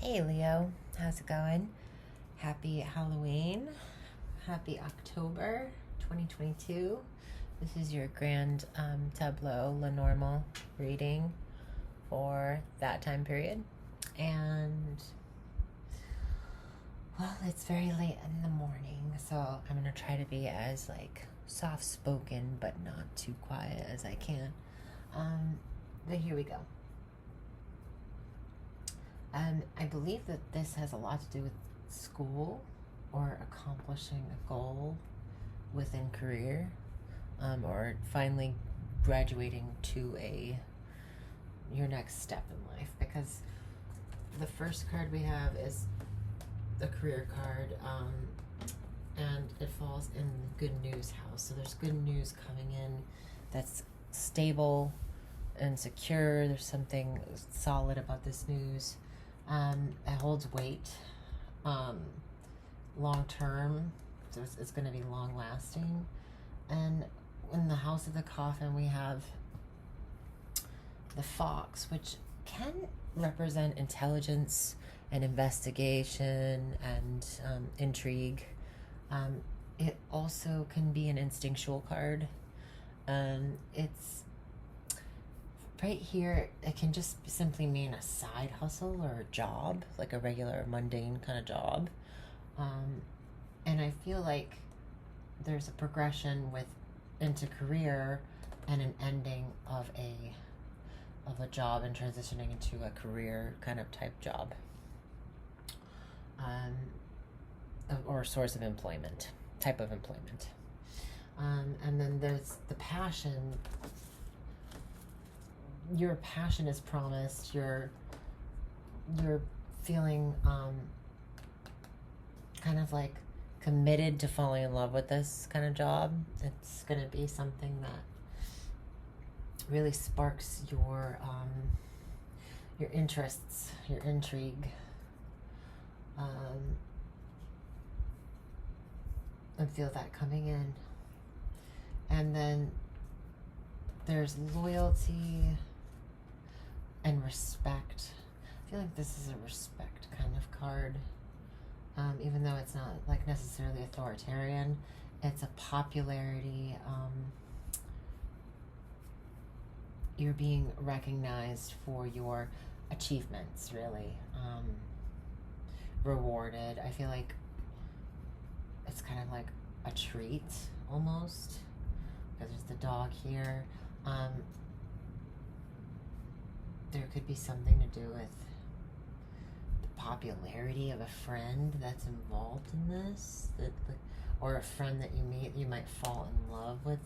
Hey Leo, how's it going? Happy Halloween. Happy October 2022. This is your grand Tableau Lenormand reading for that time period. And, well, it's very late in the morning, so I'm going to try to be as, soft spoken but not too quiet as I can. But here we go. I believe that this has a lot to do with school or accomplishing a goal within career, or finally graduating to your next step in life. Because the first card we have is the career card, and it falls in the good news house. So there's good news coming in that's stable and secure. There's something solid about this news. It holds weight, long term, so it's going to be long lasting. And in the house of the coffin, we have the fox, which can represent intelligence and investigation and intrigue. It also can be an instinctual card. It's right here, it can just simply mean a side hustle or a job, like a regular mundane kind of job. And I feel like there's a progression into career and an ending of a job and transitioning into a career kind of type job, or source of employment, type of employment. And then there's the passion. Your passion is promised. You're feeling kind of like committed to falling in love with this kind of job. It's going to be something that really sparks your interests, your intrigue. I feel that coming in. And then there's loyalty and respect. I feel like this is a respect kind of card. Even though it's not like necessarily authoritarian, it's a popularity. You're being recognized for your achievements, really. Rewarded. I feel like it's kind of like a treat almost, because there's the dog here. There could be something to do with the popularity of a friend that's involved in this, or a friend that you meet. You might fall in love with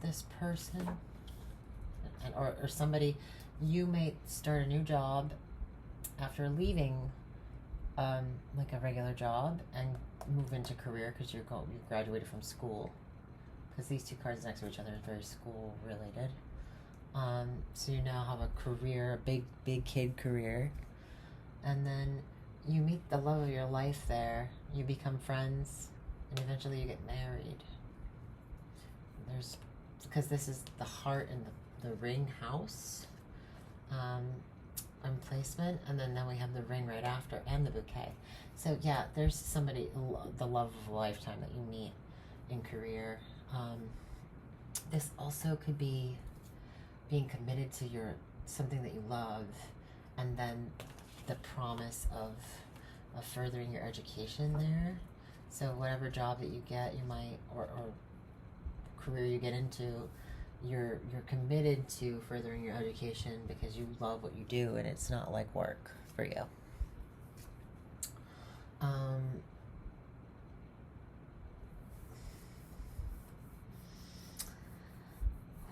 this person, or somebody. You may start a new job after leaving like a regular job and move into career because you graduated from school, because these two cards next to each other are very school related. So you now have a career, a big kid career, and then you meet the love of your life there. You become friends, and eventually you get married. Because this is the heart and the ring house placement, and then we have the ring right after and the bouquet. So yeah, there's somebody, the love of a lifetime that you meet in career. This also could be being committed to something that you love, and then the promise of furthering your education there. So whatever job that you get, you might, or career you get into, you're committed to furthering your education because you love what you do and it's not like work for you.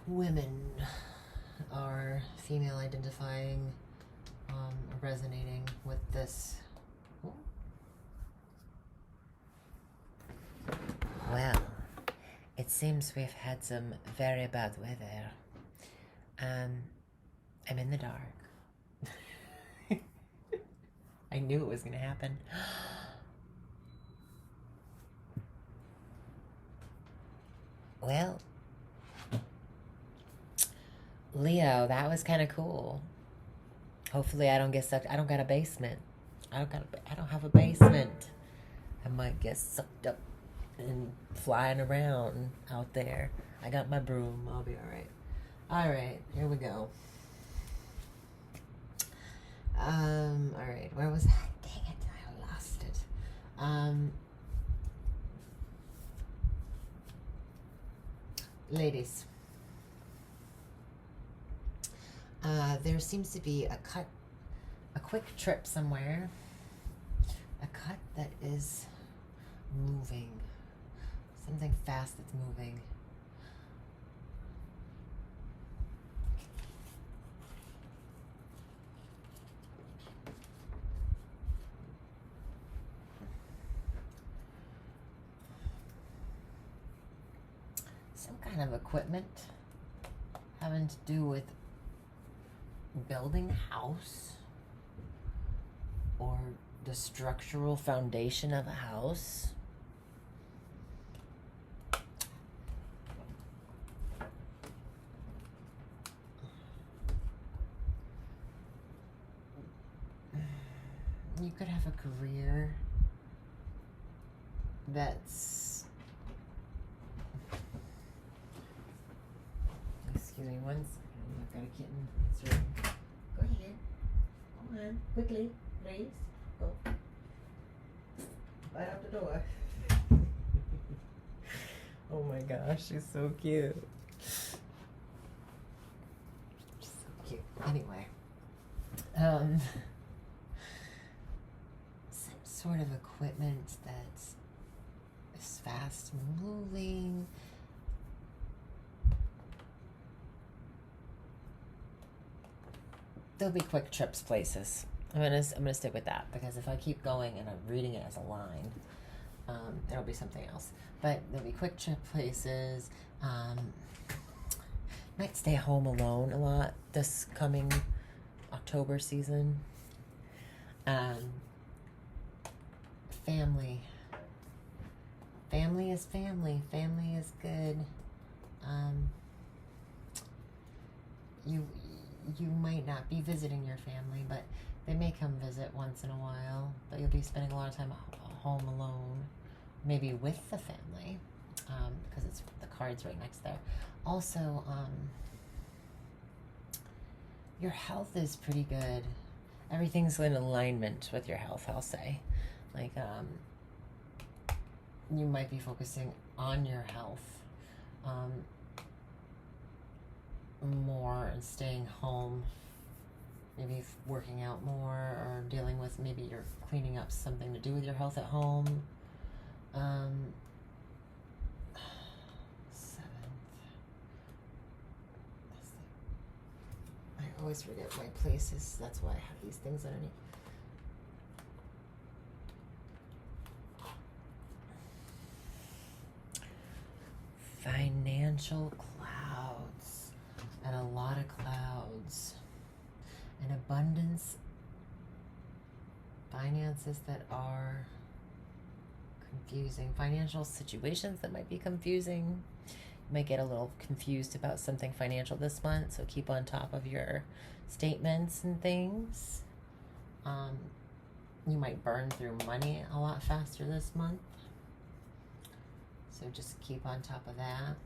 Women are female identifying, resonating with this. Well, it seems we've had some very bad weather. I'm in the dark. I knew it was going to happen. Well, Leo, that was kind of cool. Hopefully I don't get stuck. I don't got a basement. I don't have a basement. I might get sucked up and flying around out there. I got my broom. I'll be all right. All right, here we go. All right, where was that? Dang it, I lost it. Ladies, there seems to be a quick trip somewhere. A cut that is moving. Something fast that's moving. Some kind of equipment having to do with building a house or the structural foundation of a house. You could have a career that's, excuse me one second, I've got a kitten. It's ready. Go ahead. Come on, quickly, please. Go. Right out the door. Oh my gosh, she's so cute. She's so cute. Anyway. Some sort of equipment that is fast moving. There'll be quick trips places. I'm gonna stick with that, because if I keep going and I'm reading it as a line, it'll be something else. But there'll be quick trip places. Might stay home alone a lot this coming October season. Family. Family is family. Family is good. You might not be visiting your family, but they may come visit once in a while. But you'll be spending a lot of time home alone, maybe with the family, because it's the card's right next there. Also, your health is pretty good. Everything's in alignment with your health, I'll say. Like, you might be focusing on your health more and staying home, maybe working out more, or dealing with, maybe you're cleaning up something to do with your health at home. 7th. I always forget my places. That's why I have these things underneath. Financial clouds, and a lot of clouds, and abundance, finances that are confusing, financial situations that might be confusing. You might get a little confused about something financial this month, so keep on top of your statements and things. You might burn through money a lot faster this month, so just keep on top of that.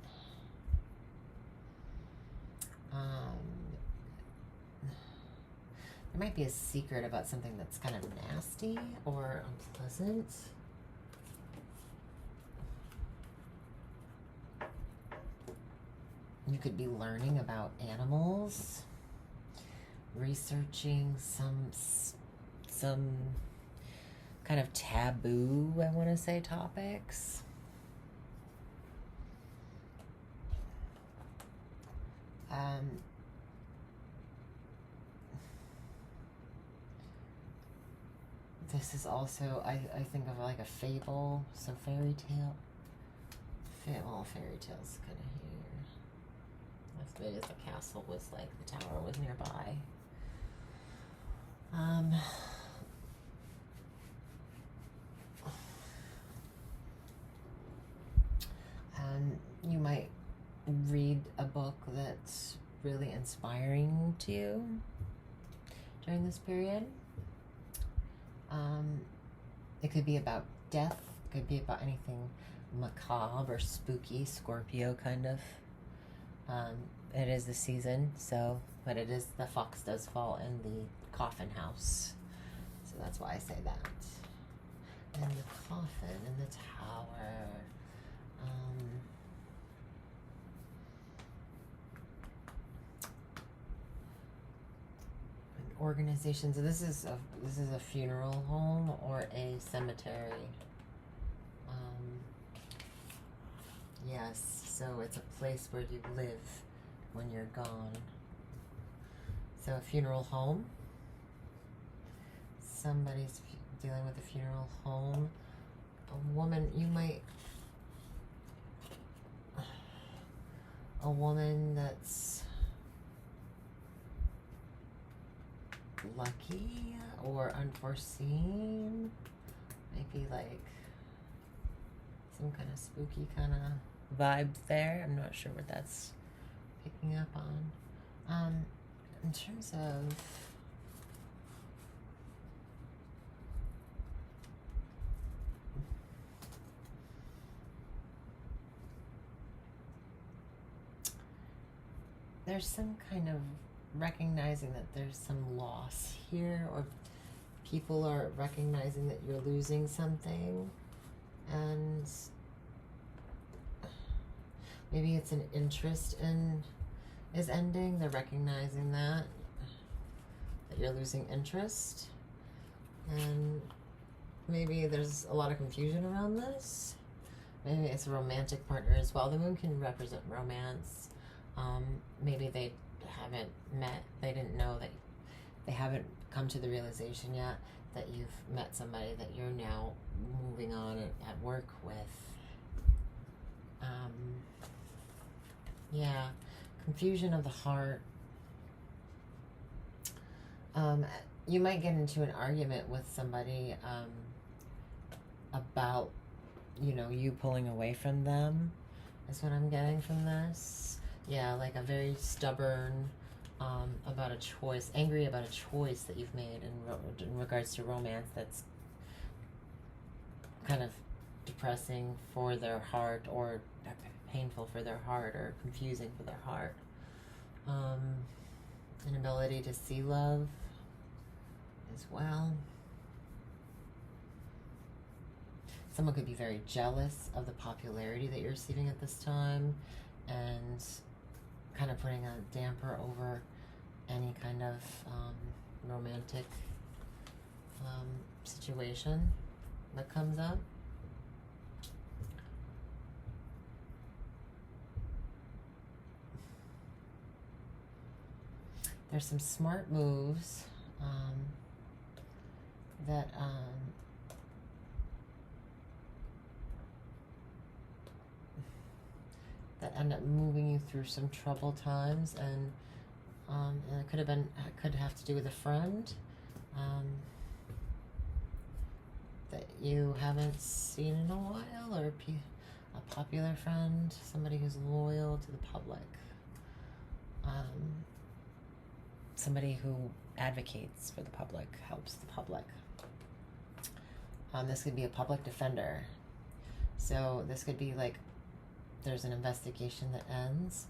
There might be a secret about something that's kind of nasty or unpleasant. You could be learning about animals, researching some kind of taboo, I want to say, topics. This is also, I think of like a fable, so fairy tale. Well, fairy tales kind of here. As big as the castle was, like the tower was nearby. And you might read a book that's really inspiring to you during this period. It could be about death. It could be about anything macabre or spooky, Scorpio kind of. It is the season, so, but it is, the fox does fall in the coffin house. So that's why I say that. And the coffin and the tower. Organizations. So this is a funeral home or a cemetery. Yes, so it's a place where you live when you're gone. So a funeral home. Somebody's dealing with a funeral home. A woman, a woman that's lucky or unforeseen. Maybe like some kind of spooky kind of vibes there. I'm not sure what that's picking up on. In terms of there's some kind of recognizing that there's some loss here, or people are recognizing that you're losing something, and maybe it's an interest is ending. They're recognizing that you're losing interest, and maybe there's a lot of confusion around this. Maybe it's a romantic partner as well. The moon can represent romance. Maybe they haven't met, they didn't know that, they haven't come to the realization yet that you've met somebody that you're now moving on at work with. Yeah, confusion of the heart. You might get into an argument with somebody about, you pulling away from them, is what I'm getting from this. Yeah, like a very stubborn, about a choice, angry about a choice that you've made in regards to romance that's kind of depressing for their heart, or painful for their heart, or confusing for their heart. Inability to see love as well. Someone could be very jealous of the popularity that you're receiving at this time, and kind of putting a damper over any kind of romantic situation that comes up. There's some smart moves that that end up moving you through some troubled times, and it could have to do with a friend that you haven't seen in a while, or a popular friend, somebody who's loyal to the public, somebody who advocates for the public, helps the public. This could be a public defender. So this could be like there's an investigation that ends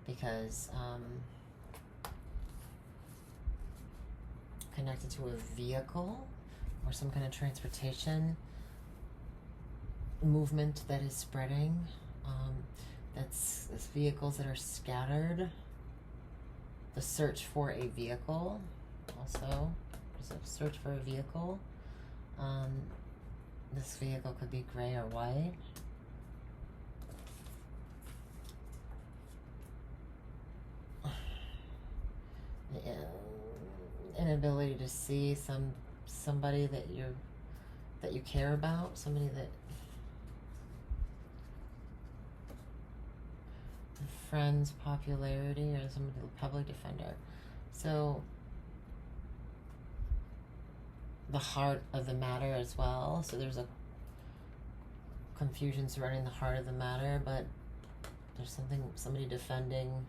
because connected to a vehicle or some kind of transportation movement that is spreading. That's vehicles that are scattered. The search for a vehicle also. There's a search for a vehicle. This vehicle could be gray or white. Inability to see somebody that you care about, somebody that friends, popularity, or somebody, public defender. So the heart of the matter as well. So there's a confusion surrounding the heart of the matter, but there's somebody defending.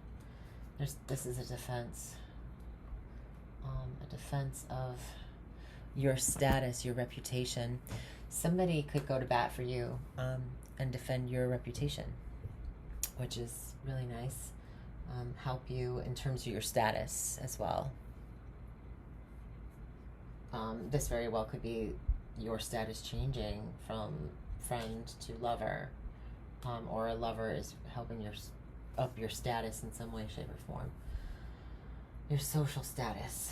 This is a defense. A defense of your status, your reputation. Somebody could go to bat for you and defend your reputation, which is really nice. Help you in terms of your status as well. This very well could be your status changing from friend to lover, or a lover is helping up your status in some way, shape, or form. Your social status.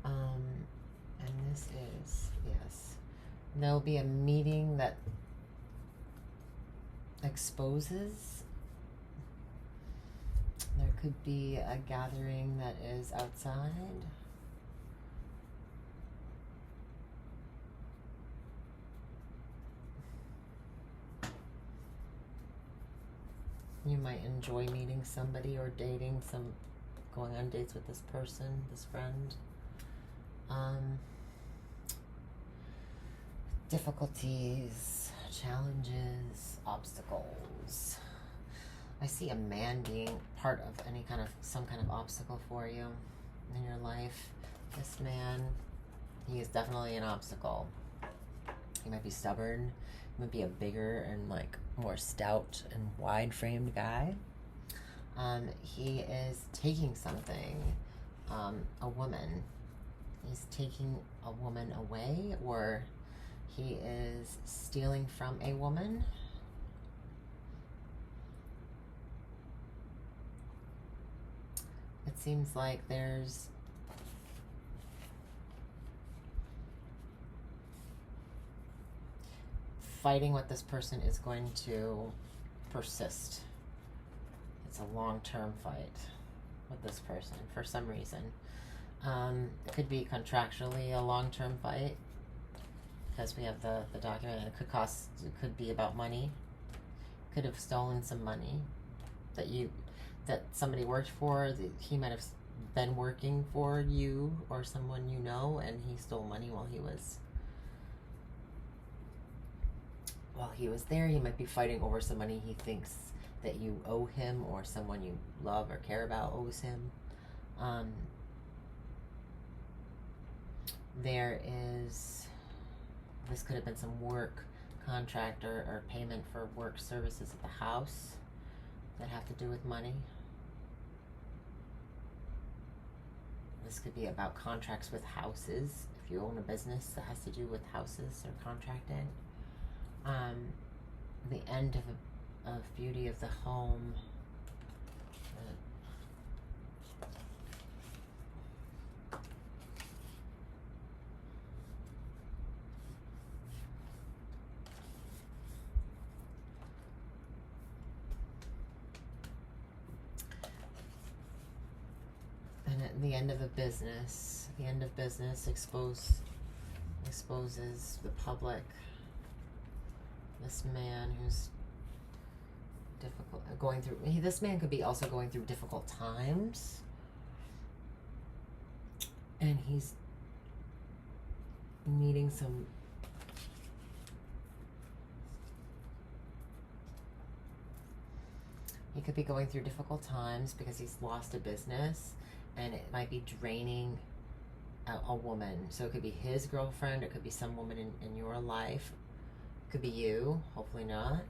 And this is, yes, there'll be a meeting that exposes. There could be a gathering that is outside. You might enjoy meeting somebody or dating going on dates with this person, this friend. Difficulties, challenges, obstacles. I see a man being part of some kind of obstacle for you in your life. This man, he is definitely an obstacle. He might be stubborn. He might be a bigger and more stout and wide-framed guy. He is taking something, a woman. He's taking a woman away, or he is stealing from a woman. It seems like there's fighting with this person is going to persist. It's a long-term fight with this person for some reason. It could be contractually a long-term fight because we have the document, and it could be about money. Could have stolen some money that somebody worked for. He might have been working for you or someone you know, and he stole money while he was there. He might be fighting over some money he thinks that you owe him, or someone you love or care about owes him. This could have been some work contract or payment for work services at the house that have to do with money. This could be about contracts with houses. If you own a business that has to do with houses or contracting. The end of beauty of the home. And at the end of a business, exposes the public. This man who's this man could be also going through difficult times, and he's needing some he could be going through difficult times because he's lost a business, and it might be draining a woman. So it could be his girlfriend, it could be some woman in your life. Could be you, hopefully not.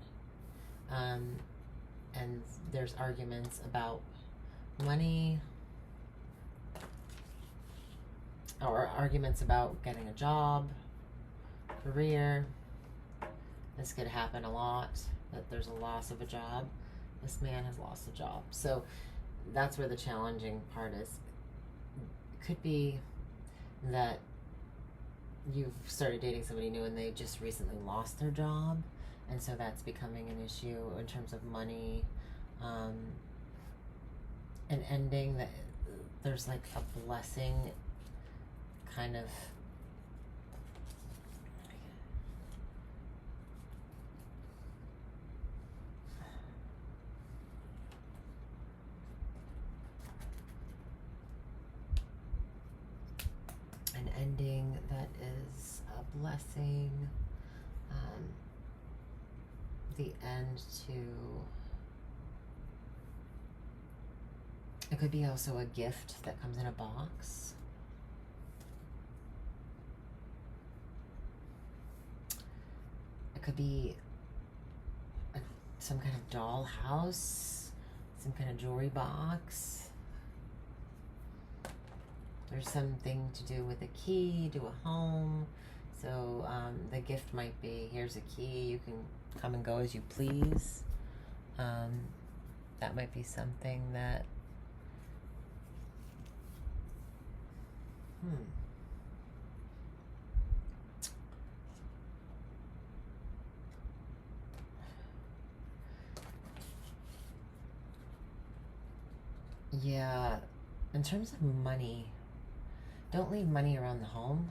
And there's arguments about money, or arguments about getting a job, career. This could happen a lot, that there's a loss of a job. This man has lost a job. So that's where the challenging part is. It could be that you've started dating somebody new and they just recently lost their job, and so that's becoming an issue in terms of money, and ending that there's a blessing kind of an ending that is a blessing, the end to It could be also a gift that comes in a box. It could be some kind of doll house, some kind of jewelry box. There's something to do with a key to a home. So the gift might be, here's a key, you can come and go as you please. That might be something that, Yeah, in terms of money, don't leave money around the home.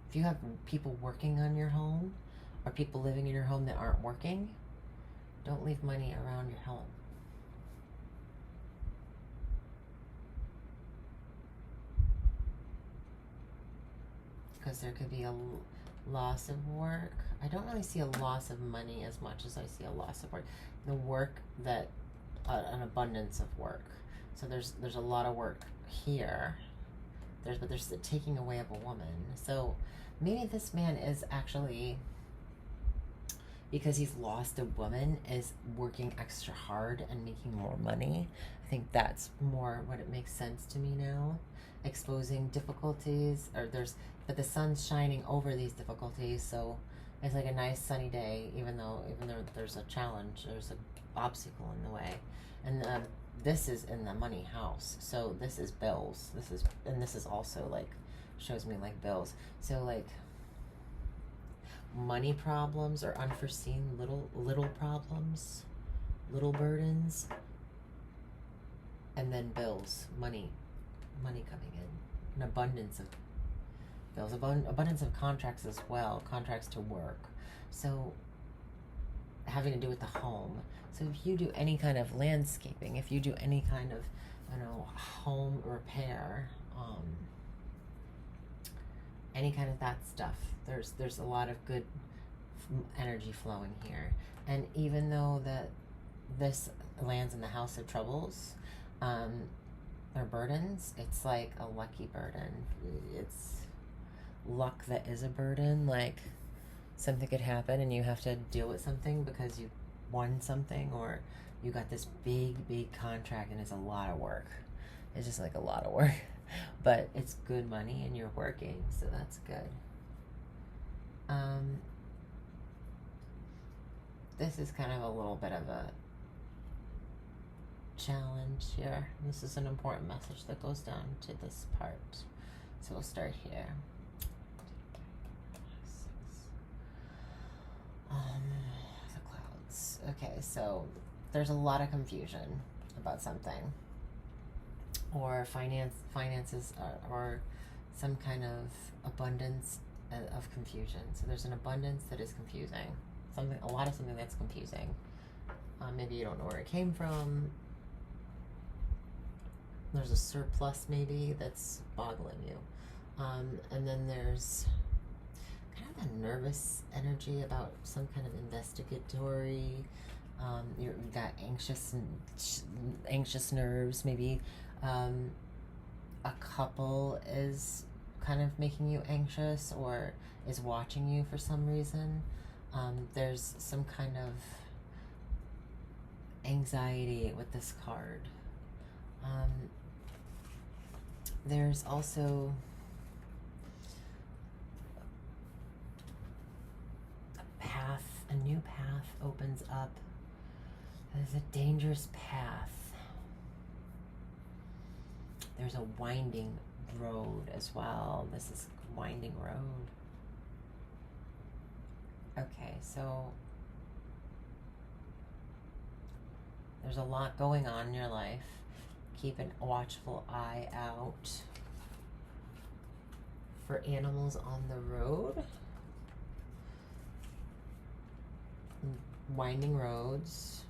If you have people working on your home or people living in your home that aren't working, don't leave money around your home. Because there could be a loss of work. I don't really see a loss of money as much as I see a loss of work. The work that, an abundance of work. So there's a lot of work here. But there's the taking away of a woman. So maybe this man is actually, because he's lost a woman, is working extra hard and making more money. I think that's more what it makes sense to me now. Exposing difficulties, but the sun's shining over these difficulties, so it's like a nice sunny day, even though there's a challenge, there's an obstacle in the way. And this is in the money house, so this is bills. This is also like, shows me like bills. So like money problems or unforeseen little problems, little burdens, and then bills, money coming in, an abundance of bills, abundance of contracts as well, contracts to work. So having to do with the home. So if you do any kind of landscaping, if you do any kind of, home repair, any kind of that stuff, there's a lot of good energy flowing here. And even though that this lands in the house of troubles, or burdens, it's like a lucky burden. It's luck that is a burden. Like something could happen and you have to deal with something because you won something, or you got this big contract and it's a lot of work. It's just like a lot of work, but it's good money and you're working, so that's good. This is kind of a little bit of a challenge here. This is an important message that goes down to this part. So we'll start here. The clouds. Okay, so there's a lot of confusion about something, or finances, or some kind of abundance of confusion. So there's an abundance that is confusing. A lot of something that's confusing. Maybe you don't know where it came from. There's a surplus maybe that's boggling you. And then there's kind of a nervous energy about some kind of investigatory. You've got anxious nerves. Maybe a couple is kind of making you anxious or is watching you for some reason. There's some kind of anxiety with this card. There's also a new path opens up. There's a dangerous path. There's a winding road as well. This is a winding road. Okay, so there's a lot going on in your life. Keep a watchful eye out for animals on the road. Winding roads.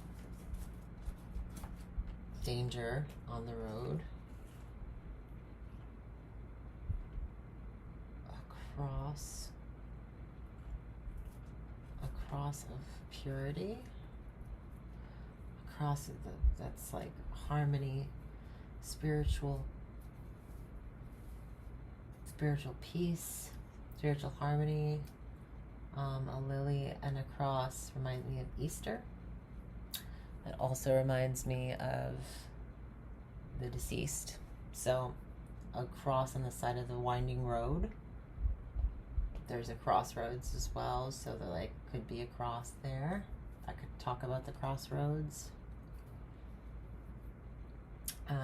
Danger on the road. A cross of purity. A cross that's like harmony spiritual peace, spiritual harmony. A lily and a cross remind me of Easter. It also reminds me of the deceased. So a cross on the side of the winding road. There's a crossroads as well, so there like could be a cross there. I could talk about the crossroads. We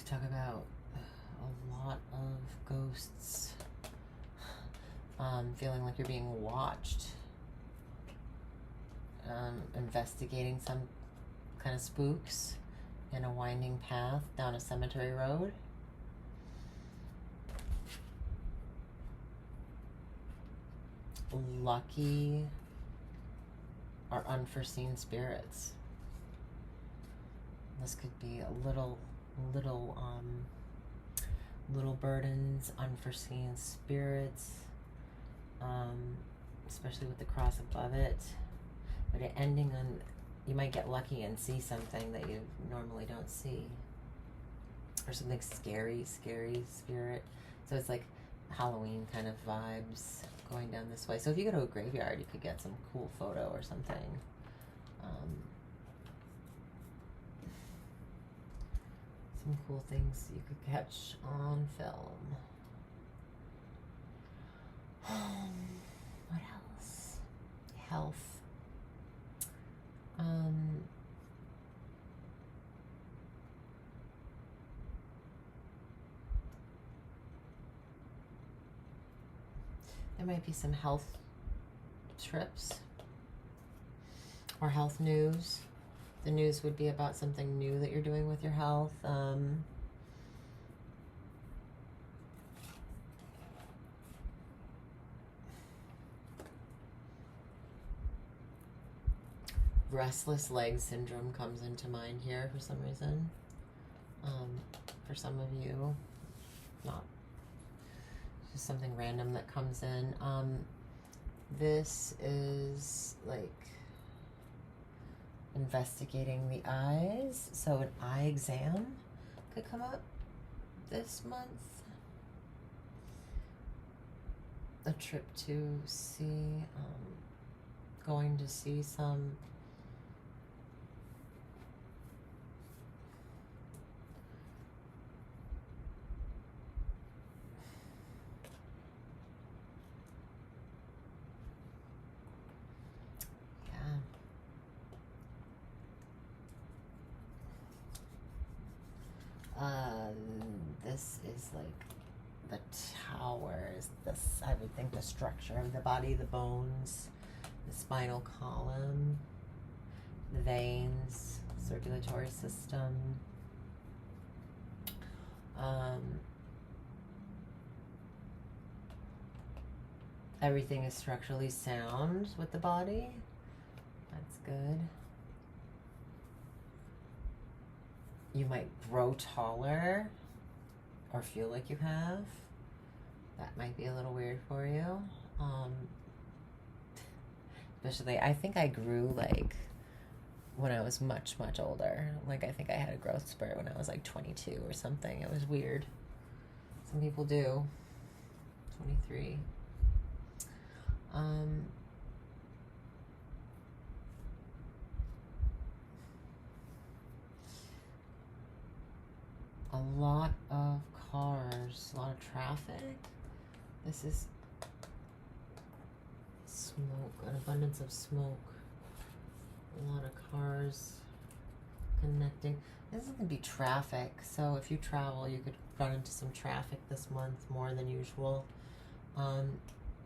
talk about a lot of ghosts, feeling like you're being watched, investigating some kind of spooks in a winding path down a cemetery road. Lucky or unforeseen spirits. This could be a little burdens, unforeseen spirits, especially with the cross above it. But it ending on, you might get lucky and see something that you normally don't see, or something scary spirit. So it's like Halloween kind of vibes going down this way. So if you go to a graveyard, you could get some cool photo or something. Some cool things you could catch on film. What else? Health. There might be some health trips or health news. The news would be about something new that you're doing with your health. Restless leg syndrome comes into mind here for some reason. For some of you, not just something random that comes in. This is like investigating the eyes. So an eye exam could come up this month. A trip to see, going to see some this is like the towers, this, I would think, the structure of the body, the bones, the spinal column, the veins, circulatory system. Everything is structurally sound with the body. That's good. You might grow taller or feel like you have. That might be a little weird for you. Especially, I think I grew like when I was much older. Like I think I had a growth spurt when I was like 22 or something. It was weird. Some people do. 23. A lot of cars, a lot of traffic. This is smoke, an abundance of smoke. A lot of cars connecting. This is going to be traffic, so if you travel, you could run into some traffic this month more than usual.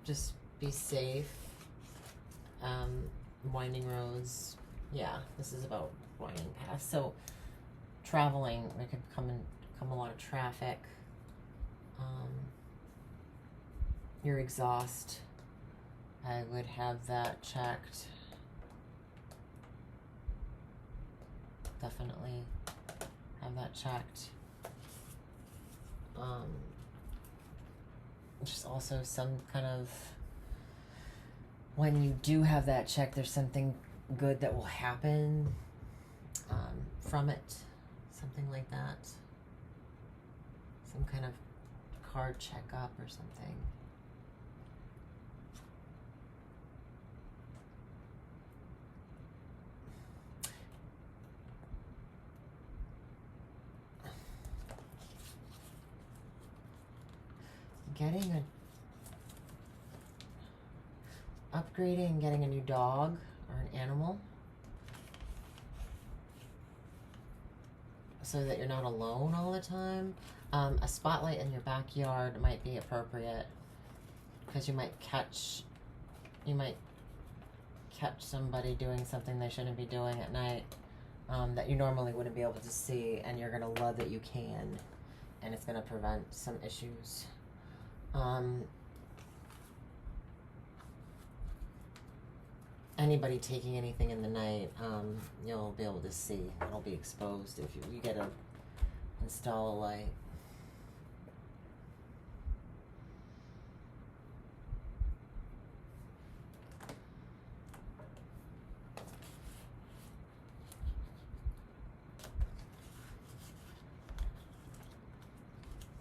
Just be safe. Winding roads. Yeah, this is about winding paths. So traveling, there could come a lot of traffic. Your exhaust, I would have that checked. Definitely have that checked. Just also some kind of when you do have that check, there's something good that will happen from it. Something like that. Some kind of card checkup or something. Upgrading and getting a new dog or an animal so that you're not alone all the time. A spotlight in your backyard might be appropriate because you might catch somebody doing something they shouldn't be doing at night that you normally wouldn't be able to see, and you're gonna love that you can, and it's gonna prevent some issues. Anybody taking anything in the night, you'll be able to see. It'll be exposed if you get to install a light.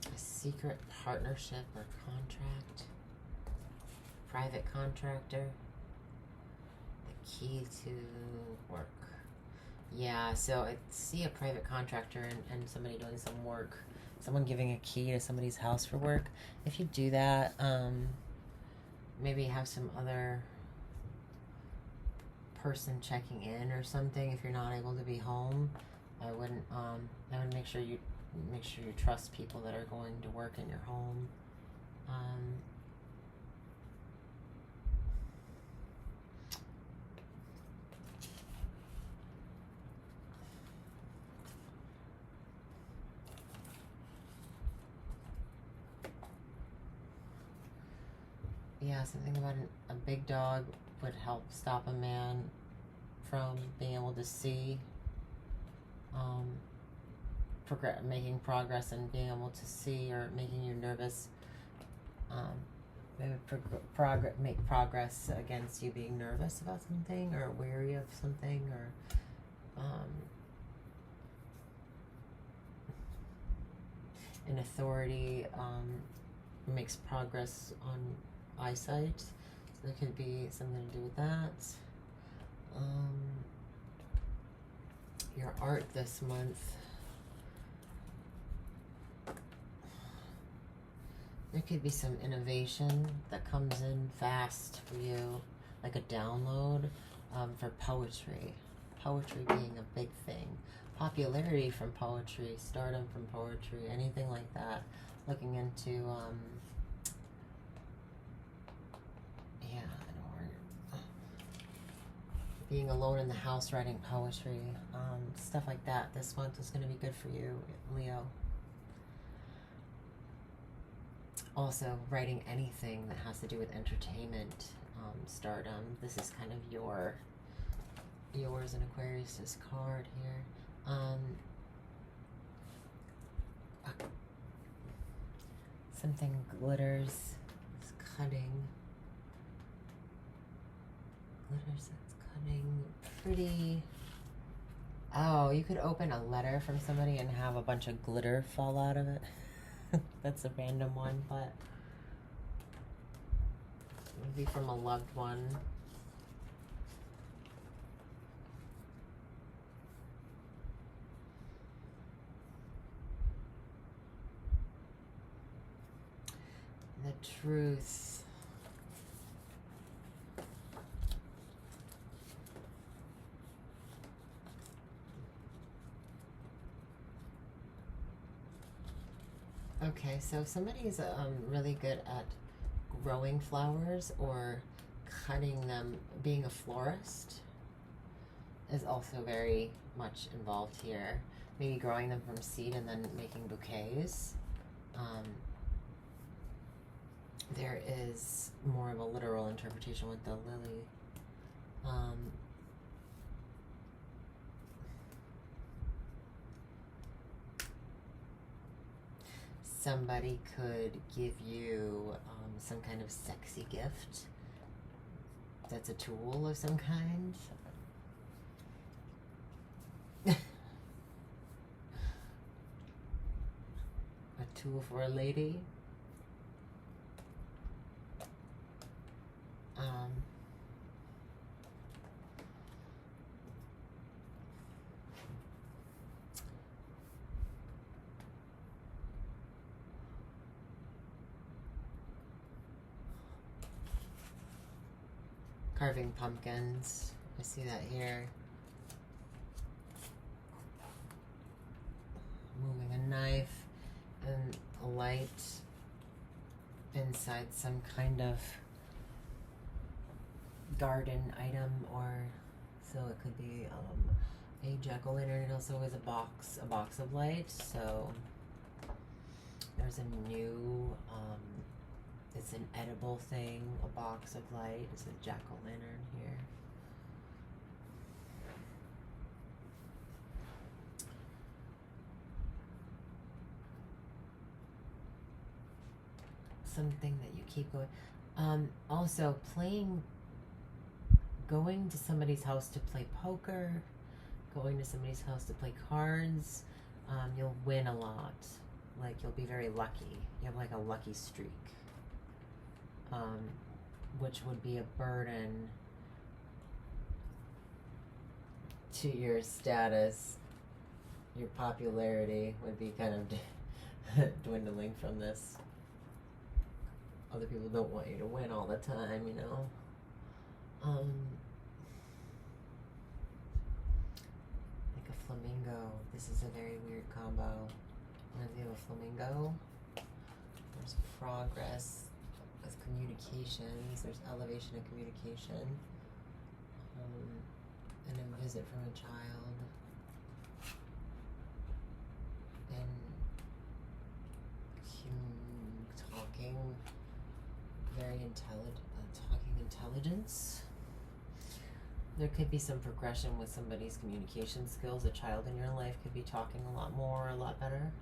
A secret partnership or contract. Private contractor. Key to work. Yeah, so I see a private contractor and somebody doing some work, someone giving a key to somebody's house for work. If you do that, maybe have some other person checking in or something if you're not able to be home. I would make sure you trust people that are going to work in your home. Yeah, something about a big dog would help stop a man from being able to see, making progress and being able to see, or making you nervous. Maybe make progress against you being nervous about something or wary of something, or an authority makes progress on eyesight, so there could be something to do with that. Your art this month, there could be some innovation that comes in fast for you, like a download for poetry being a big thing, popularity from poetry, stardom from poetry, anything like that. Looking into being alone in the house writing poetry, stuff like that. This month is going to be good for you, Leo. Also, writing anything that has to do with entertainment, stardom. This is kind of yours and Aquarius's card here. Something glitters. It's cutting. Glitters. Pretty. Oh, you could open a letter from somebody and have a bunch of glitter fall out of it. That's a random one, but maybe from a loved one. The truth. Okay, so if somebody's really good at growing flowers or cutting them, being a florist is also very much involved here. Maybe growing them from seed and then making bouquets. There is more of a literal interpretation with the lily. Somebody could give you some kind of sexy gift. That's a tool of some kind. A tool for a lady. Carving pumpkins. I see that here. Moving a knife and a light inside some kind of garden item, or so it could be a jack-o'-lantern. It also is a box of light. So there's a new it's an edible thing, a box of light. It's a jack-o'-lantern here. Something that you keep going. Also going to somebody's house to play poker, going to somebody's house to play cards. You'll win a lot. Like, you'll be very lucky. You have like a lucky streak. Which would be a burden to your status. Your popularity would be kind of dwindling from this. Other people don't want you to win all the time, you know. Like a flamingo. This is a very weird combo. I'm gonna do a flamingo. There's progress. There's communications. There's elevation of communication. And a visit from a child. And talking. Very talking intelligence. There could be some progression with somebody's communication skills. A child in your life could be talking a lot more, a lot better.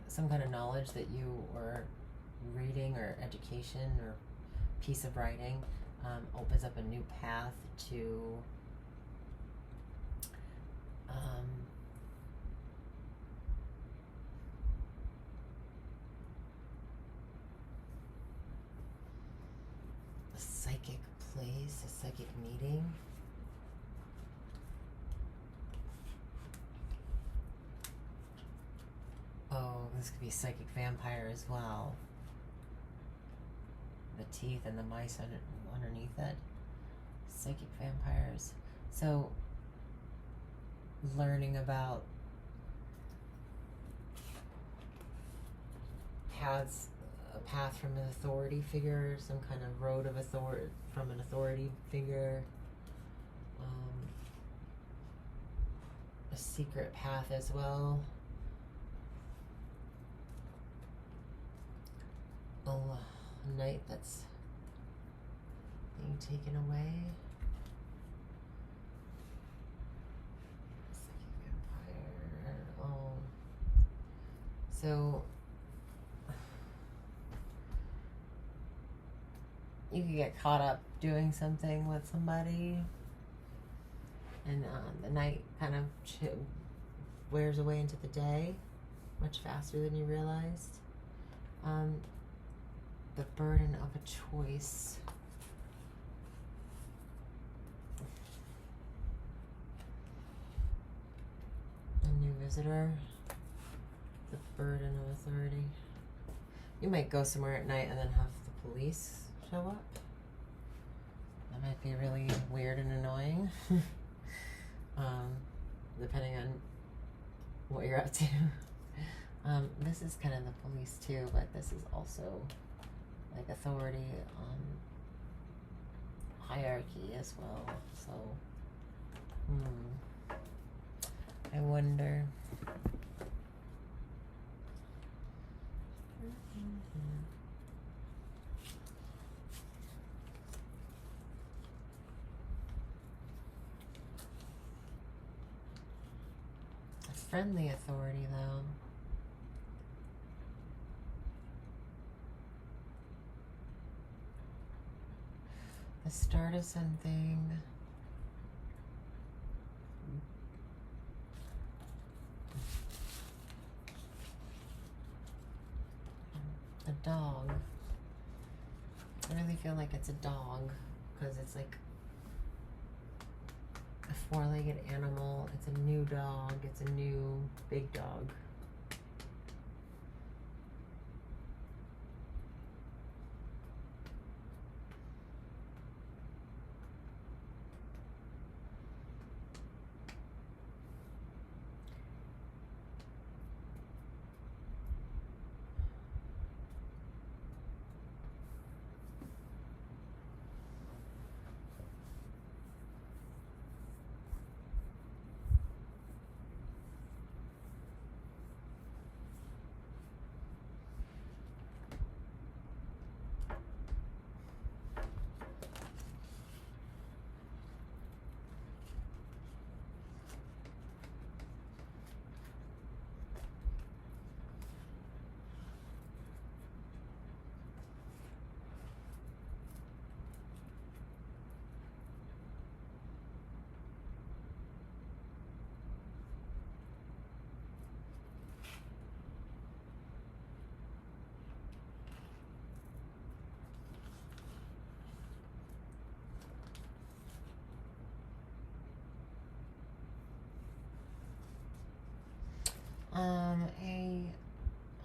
Some kind of knowledge that you were reading, or education, or piece of writing opens up a new path to a psychic place, a psychic meeting. Oh, this could be psychic vampire as well. The teeth and the mice underneath it. Psychic vampires. So, learning about a path from an authority figure, some kind of road of authority from an authority figure, a secret path as well. Oh, a night that's being taken away. Psychic vampire. Oh. So you could get caught up doing something with somebody, and the night kind of wears away into the day much faster than you realized. The burden of a choice. A new visitor. The burden of authority. You might go somewhere at night and then have the police show up. That might be really weird and annoying. Depending on what you're up to. This is kind of the police too, but this is also like authority, hierarchy as well. So, I wonder. A friendly authority, though. the start of something. A dog. I really feel like it's a dog because it's like a four-legged animal. It's a new dog. It's a new big dog.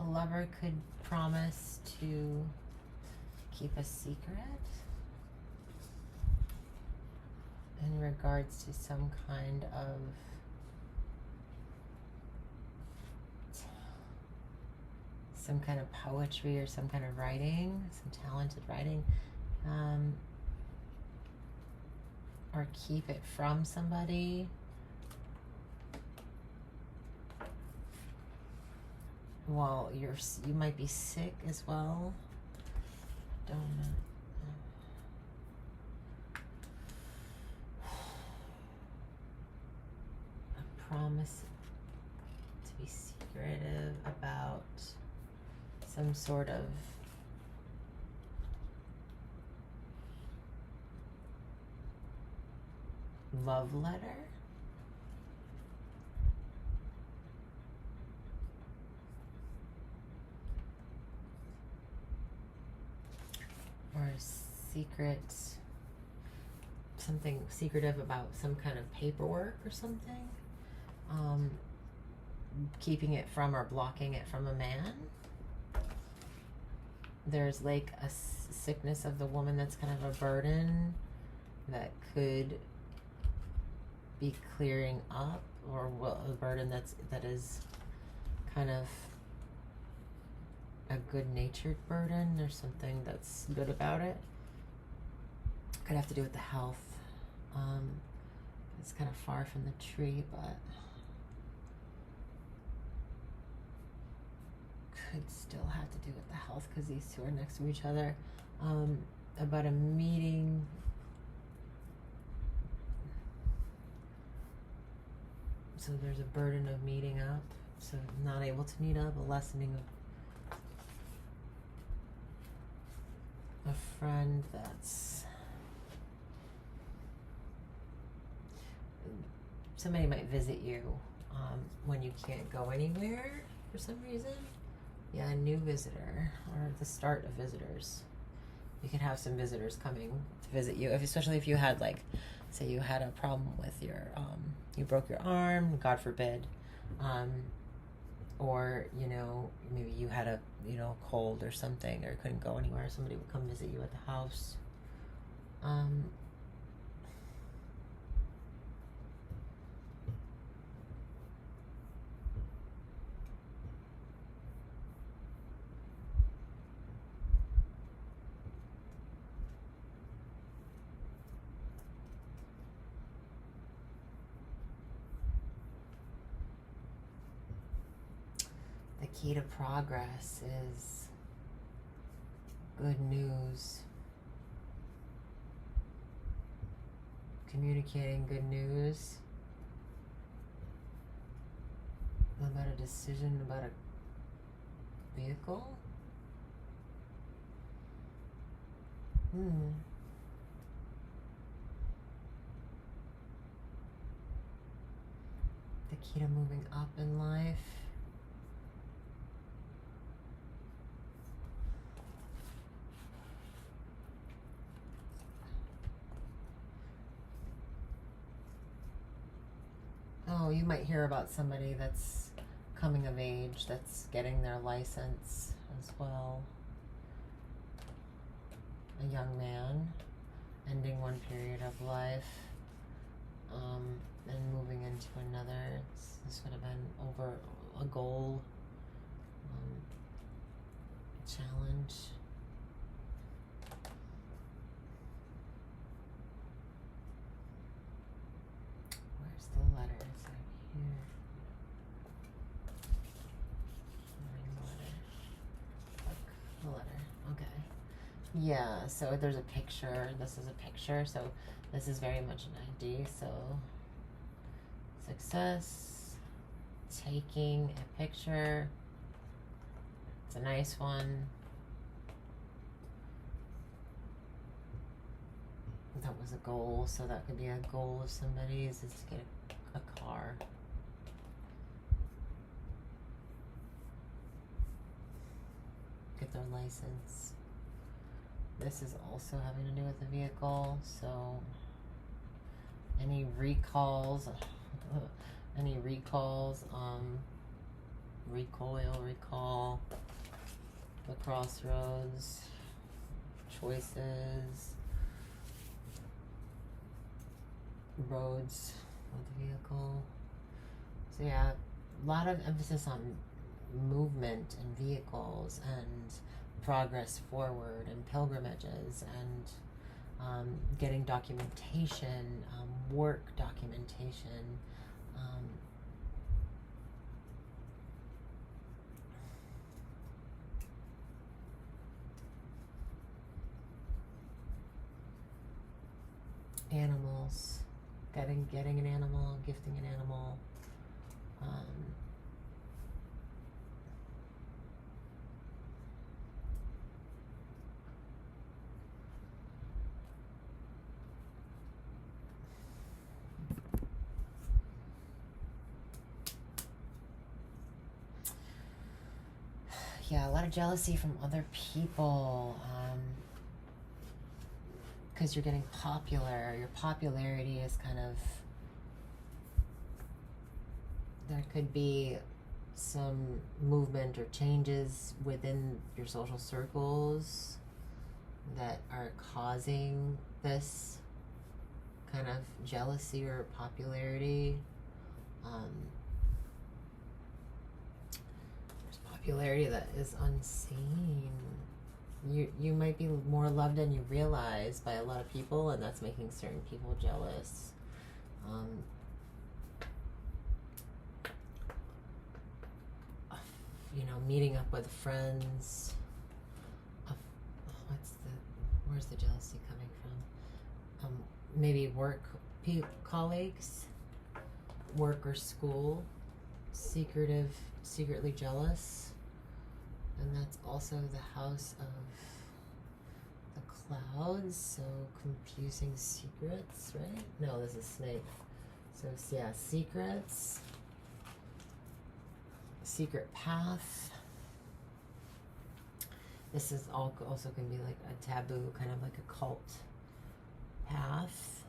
A lover could promise to keep a secret in regards to some kind of poetry or some kind of writing, some talented writing, or keep it from somebody. Well, you might be sick as well. Don't know. A promise to be secretive about some sort of love letter. Or a secret, something secretive about some kind of paperwork or something. Keeping it from or blocking it from a man. There's like a sickness of the woman that's kind of a burden that could be clearing up, or a burden that is kind of a good-natured burden. There's something that's good about it. Could have to do with the health. It's kind of far from the tree, but could still have to do with the health because these two are next to each other. About a meeting. So there's a burden of meeting up. So not able to meet up, a lessening of a friend that's somebody might visit you when you can't go anywhere for some reason. Yeah, a new visitor or the start of visitors. You can have some visitors coming to visit you, especially if you had, like, say you had a problem with your you broke your arm, God forbid, or maybe you had a cold or something, or couldn't go anywhere. Somebody would come visit you at the house. The key to progress is good news. Communicating good news about a decision about a vehicle. key to moving up in life. Oh, you might hear about somebody that's coming of age, that's getting their license as well. A young man ending one period of life and moving into another. This would have been over a goal, challenge. Where's the letters? Right here. The letter. Okay. Yeah, so there's a picture. This is a picture, so this is very much an ID. So success, taking a picture. It's a nice one. That was a goal, so that could be a goal of somebody's, is to get a car. Get their license. This is also having to do with the vehicle, so any recalls, recall, the crossroads, choices, roads with the vehicle. So yeah, a lot of emphasis on movement and vehicles and progress forward and pilgrimages and getting documentation, work documentation, animals, getting an animal, gifting an animal, yeah, a lot of jealousy from other people, because you're getting popular. Your popularity is kind of, there could be some movement or changes within your social circles that are causing this kind of jealousy or popularity. There's popularity that is unseen. You might be more loved than you realize by a lot of people, and that's making certain people jealous. You know, meeting up with friends. Where's the jealousy coming from? Maybe work colleagues, work or school, secretly jealous. And that's also the house of the clouds, so confusing secrets, right? No, this is snake. So yeah, secrets, secret path. This is also can be like a taboo, kind of like a cult path.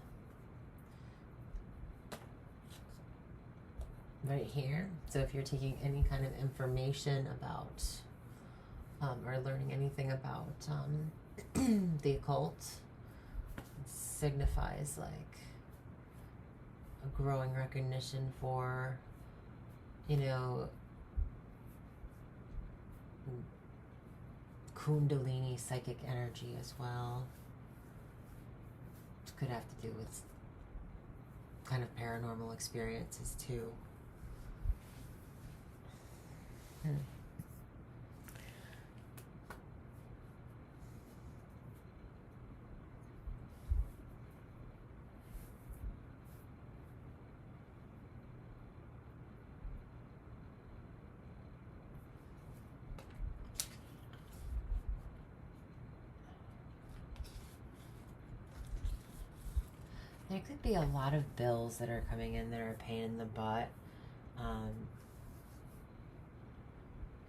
Right here. So if you're taking any kind of information about or learning anything about the occult, it signifies like a growing recognition for, you know, Kundalini psychic energy as well. It could have to do with kind of paranormal experiences too. There could be a lot of bills that are coming in that are a pain in the butt.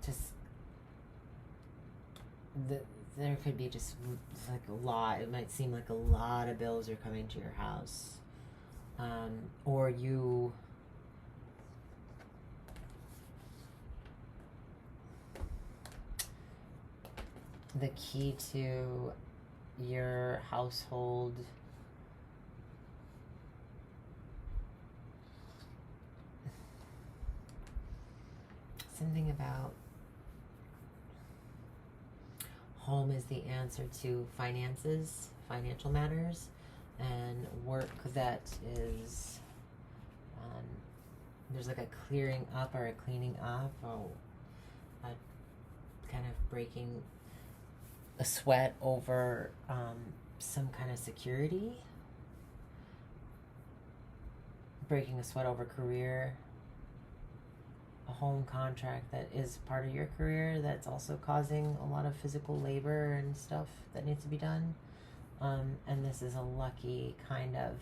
Just there could be just like a lot. It might seem like a lot of bills are coming to your house, or you. The key to your household something about home is the answer to finances, financial matters, and work that is there's like a clearing up or a cleaning up, or a kind of breaking a sweat over some kind of security, breaking a sweat over career, a home contract that is part of your career that's also causing a lot of physical labor and stuff that needs to be done. And this is a lucky kind of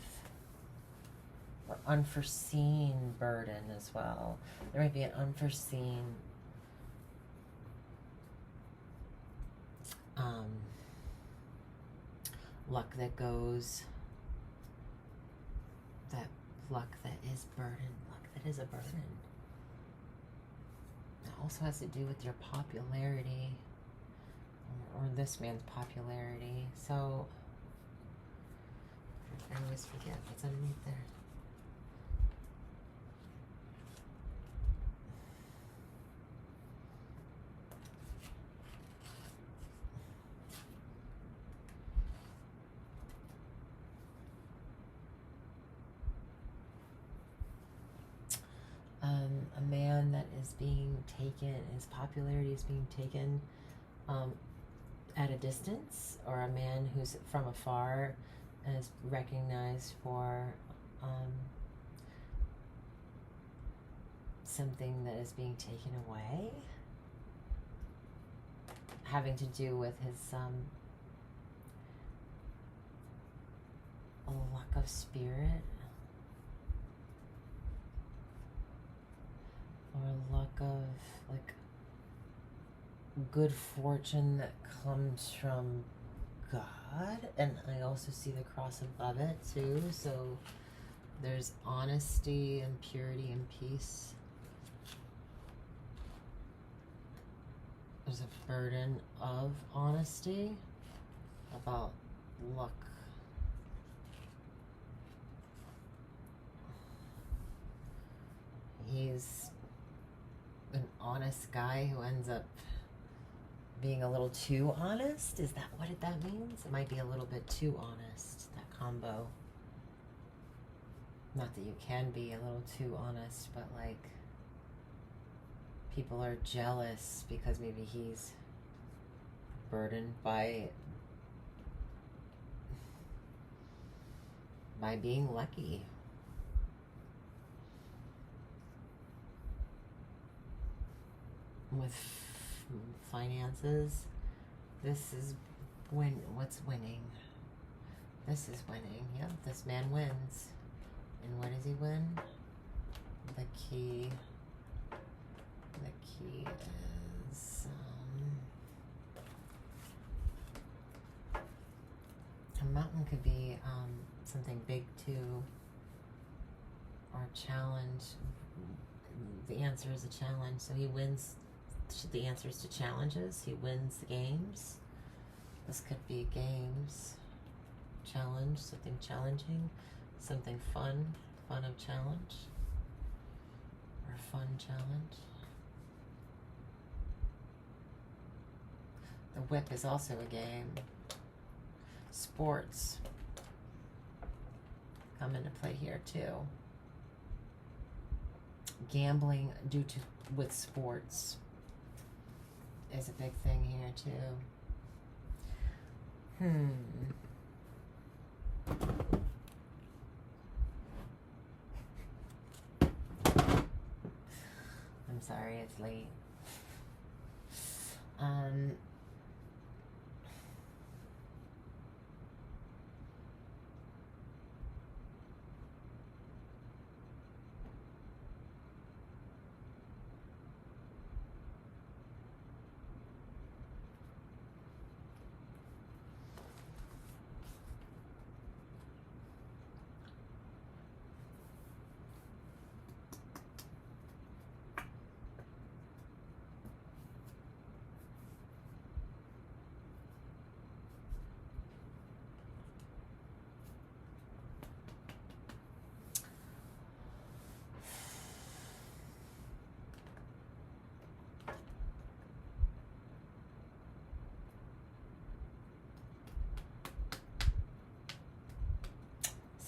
or unforeseen burden as well. There might be an unforeseen luck that goes, that luck that is burden, luck that is a burden. It also has to do with your popularity, or this man's popularity. So I always forget what's underneath there. A man that is being taken, his popularity is being taken at a distance, or a man who's from afar and is recognized for something that is being taken away, having to do with his a lack of spirit, or luck of like good fortune that comes from God. And I also see the cross above it too, so there's honesty and purity and peace. There's a burden of honesty about luck. He's an honest guy who ends up being a little too honest. Is that what that means? It might be a little bit too honest, that combo. Not that you can be a little too honest, but like people are jealous because maybe he's burdened by being lucky. With finances, this is what's winning. This is winning. Yep, this man wins. And what does he win? The key is a mountain. Could be something big too, or a challenge. The answer is a challenge, so he wins. The answers to challenges, he wins the games. This could be games, challenge, something challenging, something fun of challenge, or fun challenge. The whip is also a game. Sports come into play here too. Gambling with sports is a big thing here too. I'm sorry, it's late.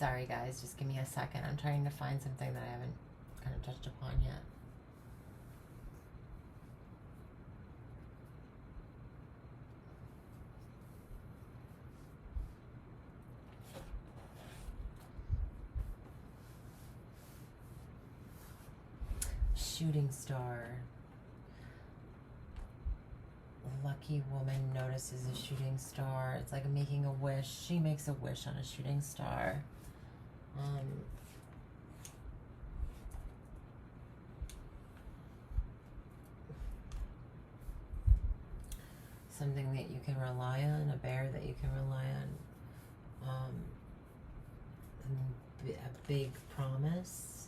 Sorry guys, just give me a second. I'm trying to find something that I haven't kind of touched upon yet. Shooting star. Lucky woman notices a shooting star. It's like making a wish. She makes a wish on a shooting star. Something that you can rely on, a bear that you can rely on. A big promise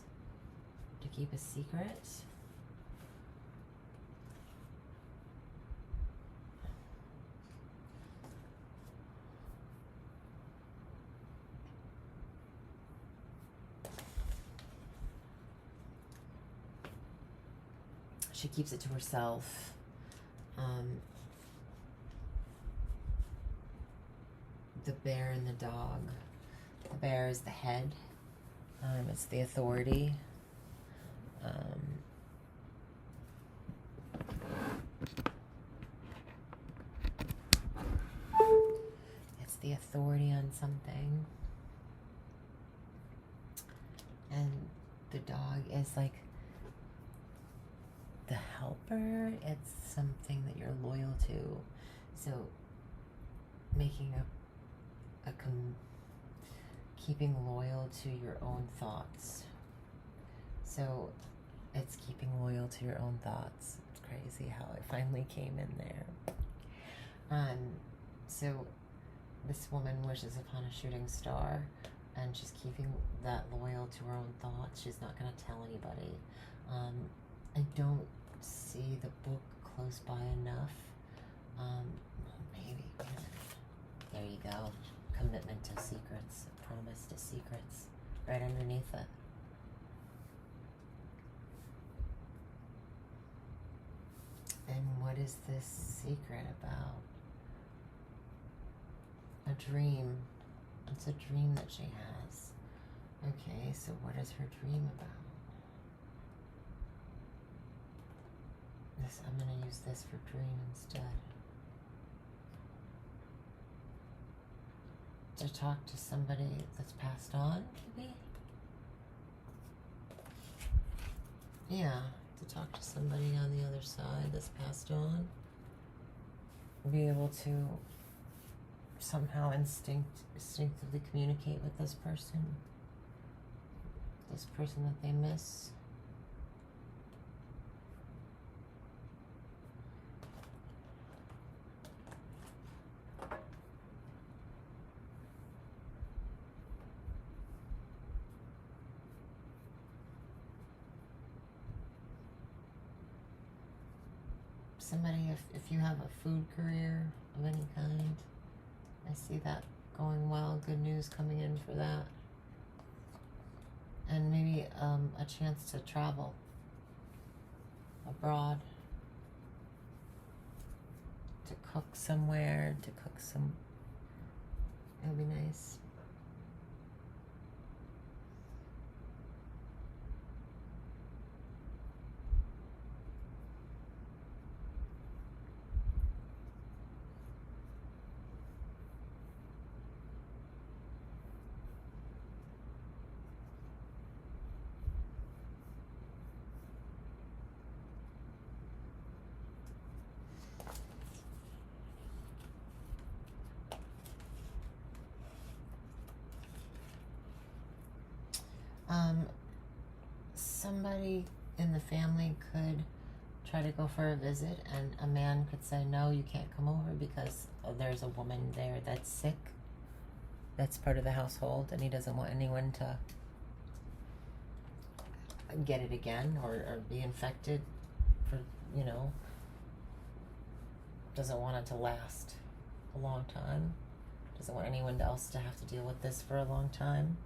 to keep a secret. She keeps it to herself. The bear and the dog. The bear is the head. It's the authority. It's the authority on something. And the dog is like the helper. It's something that you're loyal to. So making keeping loyal to your own thoughts. So it's keeping loyal to your own thoughts. It's crazy how it finally came in there. So this woman wishes upon a shooting star, and she's keeping that loyal to her own thoughts. She's not going to tell anybody. I don't see the book close by enough. Maybe. Wait a minute. There you go. Commitment to secrets. Promise to secrets. Right underneath it. And what is this secret about? A dream. It's a dream that she has. Okay, so what is her dream about? I'm going to use this for dream instead. To talk to somebody that's passed on, maybe? Yeah, to talk to somebody on the other side that's passed on. Be able to somehow instinctively communicate with this person that they miss. Somebody, if you have a food career of any kind, I see that going well. Good news coming in for that. And maybe a chance to travel abroad, to cook somewhere, it would be nice. Somebody in the family could try to go for a visit, and a man could say, no, you can't come over because there's a woman there that's sick, that's part of the household, and he doesn't want anyone to get it again or be infected for, doesn't want it to last a long time, doesn't want anyone else to have to deal with this for a long time.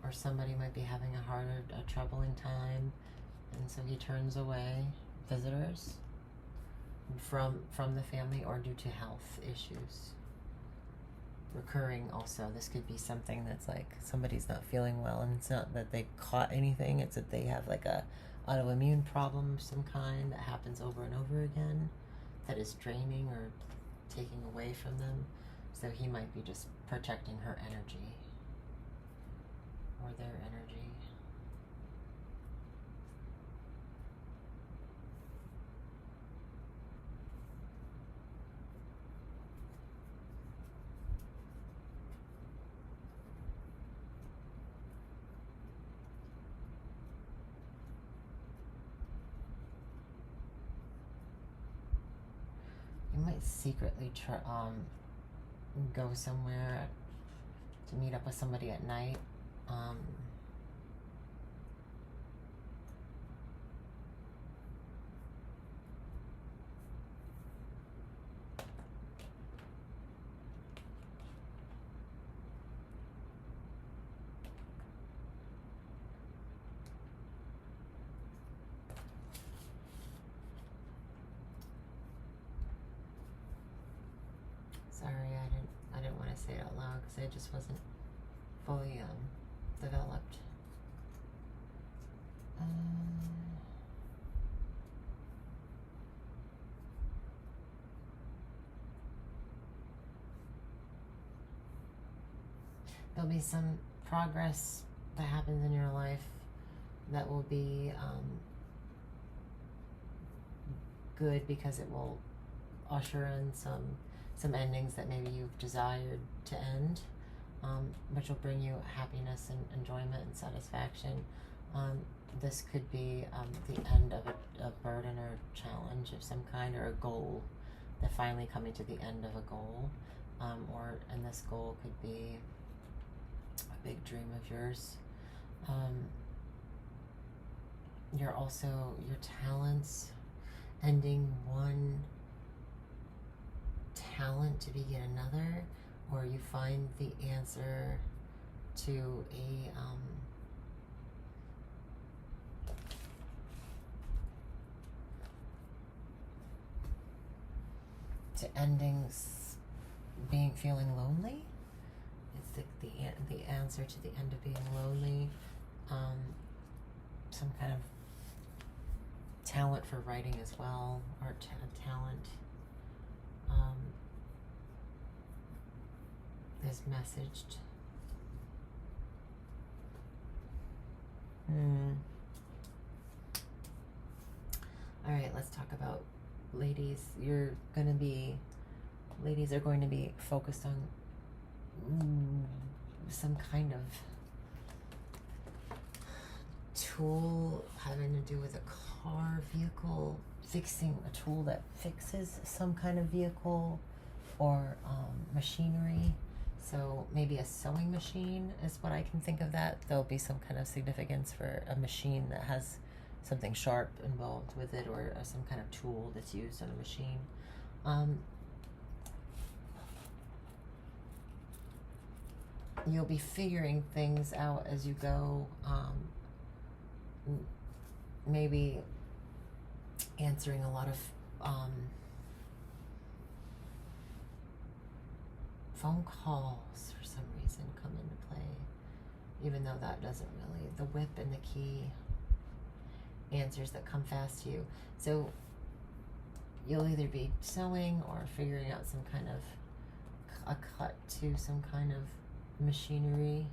Or somebody might be having a troubling time, and so he turns away visitors. from the family or due to health issues. Recurring also, this could be something that's like somebody's not feeling well, and it's not that they caught anything, it's that they have like a autoimmune problem of some kind that happens over and over again, that is draining or taking away from them. So he might be just protecting her energy or their energy. You might secretly go somewhere to meet up with somebody at night. Sorry, I didn't want to say it out loud because I just wasn't fully developed. There'll be some progress that happens in your life that will be good, because it will usher in some endings that maybe you've desired to end, which will bring you happiness and enjoyment and satisfaction. This could be the end of a burden or challenge of some kind, or a goal, that finally coming to the end of a goal, and this goal could be a big dream of yours. You're also, your talents, ending one talent to begin another, or you find the answer to endings feeling lonely. It's the answer to the end of being lonely. Some kind of talent for writing as well, or talent is messaged. All right, let's talk about ladies. Ladies are going to be focused on some kind of tool having to do with a car, vehicle, fixing a tool that fixes some kind of vehicle, or machinery. So maybe a sewing machine is what I can think of that. There'll be some kind of significance for a machine that has something sharp involved with it, or some kind of tool that's used on a machine. You'll be figuring things out as you go. Maybe answering a lot of phone calls for some reason come into play, even though that doesn't really, the whip and the key answers that come fast to you. So you'll either be sewing or figuring out some kind of a cut to some kind of machinery,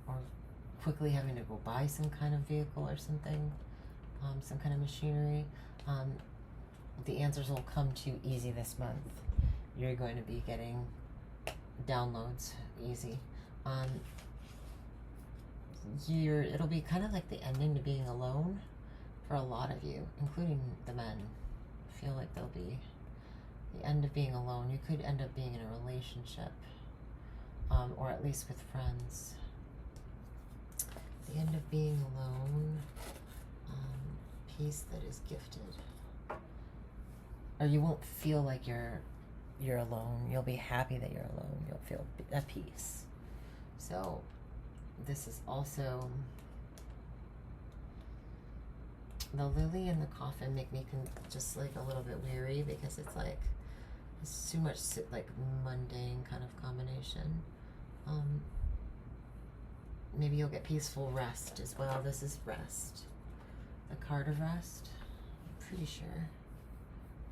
or quickly having to go buy some kind of vehicle or something, some kind of machinery. The answers will come to you easy this month. You're going to be getting downloads easy. It'll be kind of like the ending to being alone for a lot of you, including the men. I feel like there'll be the end of being alone. You could end up being in a relationship, or at least with friends. The end of being alone, peace that is gifted. Or you won't feel like you're alone. You'll be happy that you're alone. You'll feel at peace. So this is also the lily and the coffin make me just like a little bit weary, because it's like it's too much like mundane kind of combination. Maybe you'll get peaceful rest as well. This is rest. The card of rest. I'm pretty sure.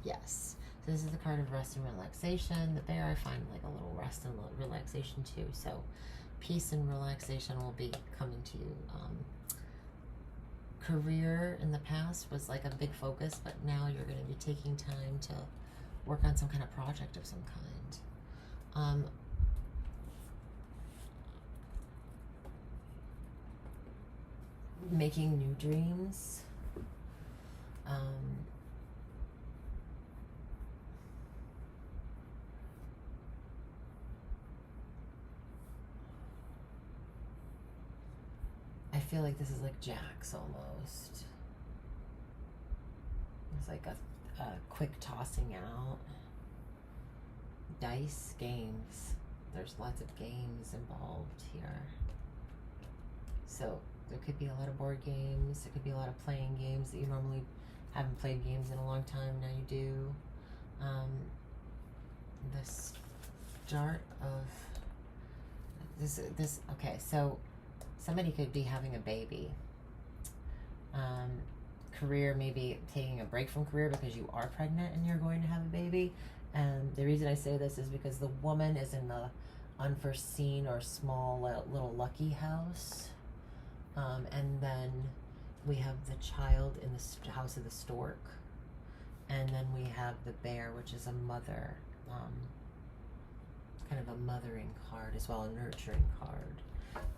Yes. So this is the card of rest and relaxation. The bear, I find like a little rest and relaxation too. So peace and relaxation will be coming to you. Career in the past was like a big focus, but now you're going to be taking time to work on some kind of project of some kind. Making new dreams. I feel like this is like jacks almost. It's like a quick tossing out. Dice games. There's lots of games involved here. So there could be a lot of board games. There could be a lot of playing games that you normally haven't played games in a long time. Now you do. The start of this. Okay, so somebody could be having a baby. Career, maybe taking a break from career because you are pregnant and you're going to have a baby. And the reason I say this is because the woman is in the unforeseen or small little lucky house. And then we have the child in the house of the stork. And then we have the bear, which is a mother. Kind of a mothering card as well, a nurturing card.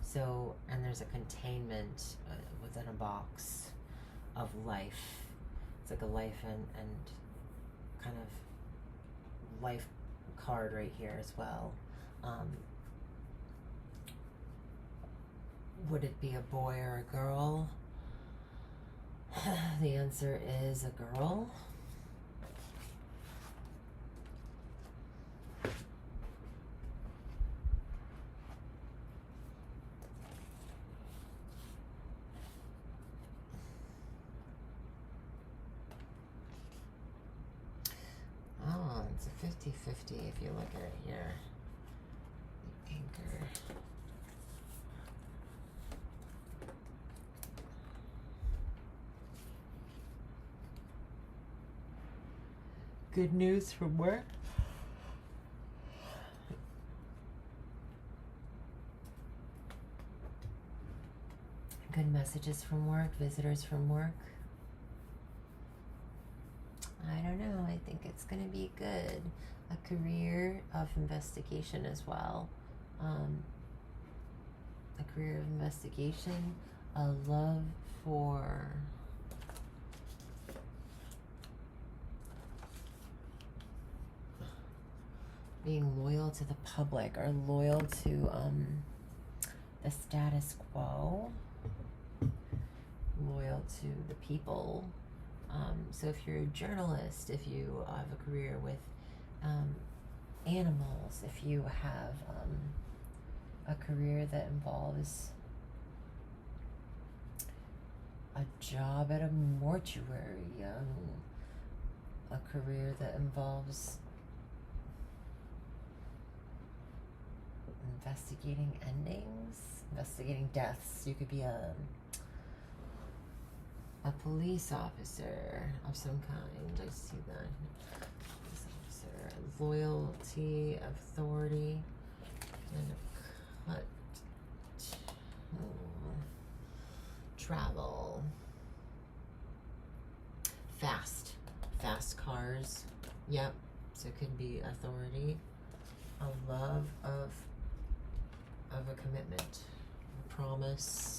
So, and there's a containment within a box of life. It's like a life and kind of life card right here as well. Would it be a boy or a girl? The answer is a girl. Oh, it's a 50-50 if you look at it here. The anchor. Good news from work. Good messages from work, visitors from work. I don't know, I think it's going to be good. A career of investigation as well. A career of investigation, a love for being loyal to the public or loyal to the status quo, loyal to the people. So if you're a journalist, if you have a career with animals, if you have a career that involves a job at a mortuary, a career that involves investigating endings, investigating deaths. You could be a police officer of some kind. I see that. Police officer, loyalty, authority, and a cut. Travel. Fast cars. Yep. So it could be authority, a love of a commitment, a promise.